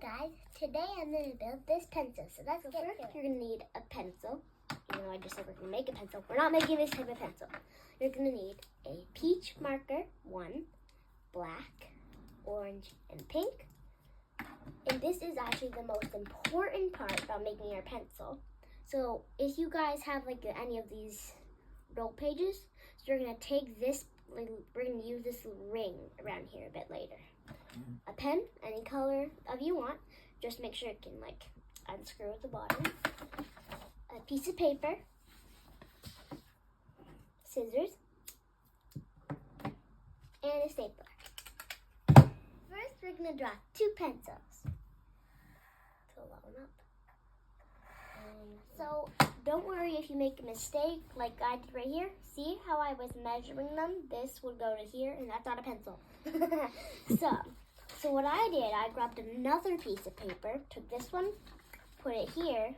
guys, today I'm going to build this pencil. So let's get started. You're going to need a pencil. Even though I just said we're going to make a pencil, we're not making this type of pencil. You're going to need a peach marker, one, black, orange, and pink. And this is actually the most important part about making your pencil. So if you guys have like any of these roll pages, so you're going to take this, we're going to use this ring around here a bit later. A pen, any color of you want. Just make sure it can like unscrew at the bottom. A piece of paper, scissors, and a stapler. First, we're gonna draw two pencils to line up. So don't worry if you make a mistake like I did right here. See how I was measuring them? This would go to here, and that's not a pencil. So what I did, I grabbed another piece of paper, took this one, put it here,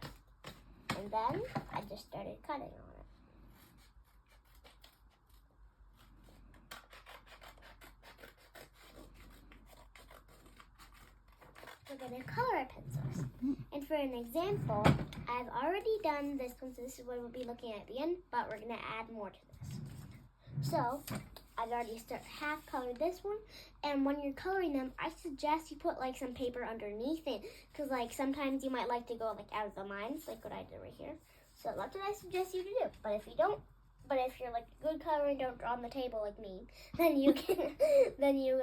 and then I just started cutting on it. We're going to color our pencils. And for an example, I've already done this one, so this is what we'll be looking at the end, but we're going to add more to this. So I've already half colored this one, and when you're coloring them, I suggest you put like some paper underneath it, because like sometimes you might like to go like out of the lines, like what I did right here. So that's what I suggest you to do. But if you don't, but if you're like a good colorer and don't draw on the table like me, then you can, then you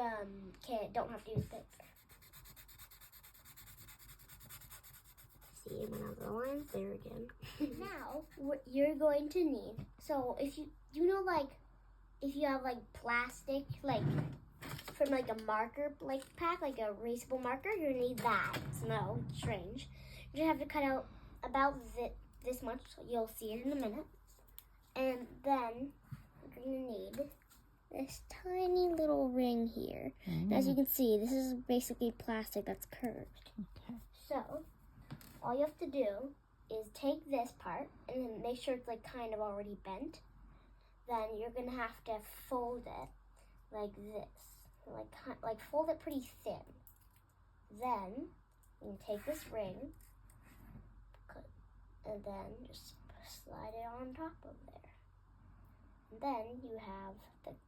don't have to use paper. See, one of the lines there again. Now what you're going to need. So if you know like. If you have like plastic, like from like a marker like pack, like a erasable marker, you're gonna need that. It's no strange. You just have to cut out about this much. So you'll see it in a minute. And then you're gonna need this tiny little ring here. And as you can see, this is basically plastic that's curved. Okay. So all you have to do is take this part and then make sure it's like kind of already bent. Then you're gonna have to fold it like this, like fold it pretty thin. Then you can take this ring, and then just slide it on top of there. And then you have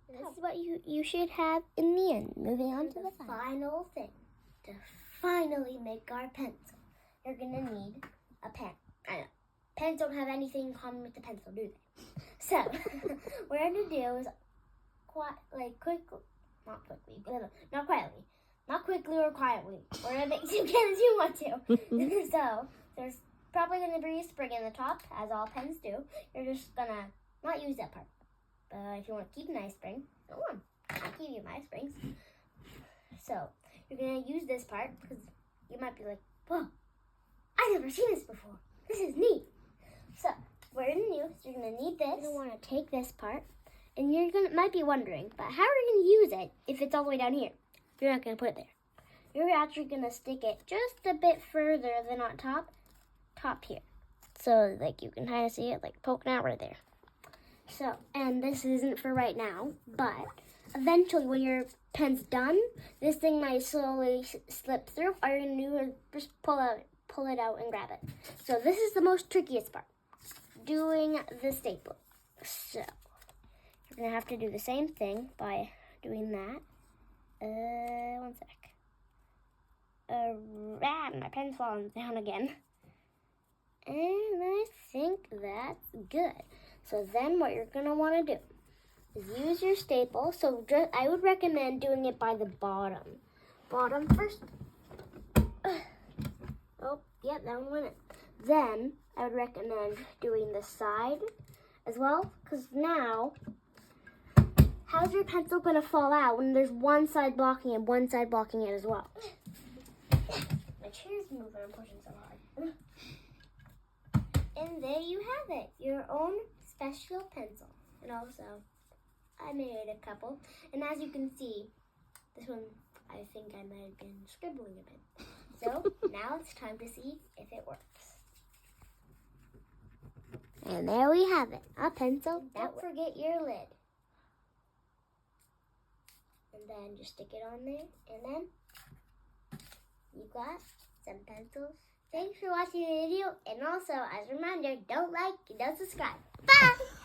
this is what you should have in the end. Moving on to the final thing to finally make our pencil. You're gonna need a pen. I know pens don't have anything in common with the pencil, do they? So, what I'm going to do is not quickly or quietly, whatever makes you can as you want to. So, there's probably going to be a spring in the top, as all pens do. You're just going to not use that part. But if you want to keep a nice spring, go on. I'll give you my springs. So, you're going to use this part, because you might be like, whoa, I've never seen this before. This is neat. So, we're in new, so you're going to need this. You're going to want to take this part, and might be wondering, but how are you going to use it if it's all the way down here? You're not going to put it there. You're actually going to stick it just a bit further than on top here. So, like, you can kind of see it, like, poking out right there. So, and this isn't for right now, but eventually when your pen's done, this thing might slowly slip through. All you're going to do is just pull it out and grab it. So, this is the most trickiest part. Doing the staple. So you're gonna have to do the same thing by doing that. One sec. My pen's falling down again. And I think that's good. So then what you're gonna want to do is use your staple. So I would recommend doing it by the bottom. Bottom first. Oh, yep, that one went in. Then I would recommend doing the side as well, because now, how's your pencil going to fall out when there's one side blocking it as well? My chair's moving, I'm pushing so hard. And there you have it, your own special pencil. And also, I made a couple. And as you can see, this one, I think I might have been scribbling a bit. So, now it's time to see if it works. And there we have it, a pencil. Don't forget your lid. And then just stick it on there, and then you got some pencils. Thanks for watching the video, and also, as a reminder, don't like and don't subscribe. Bye!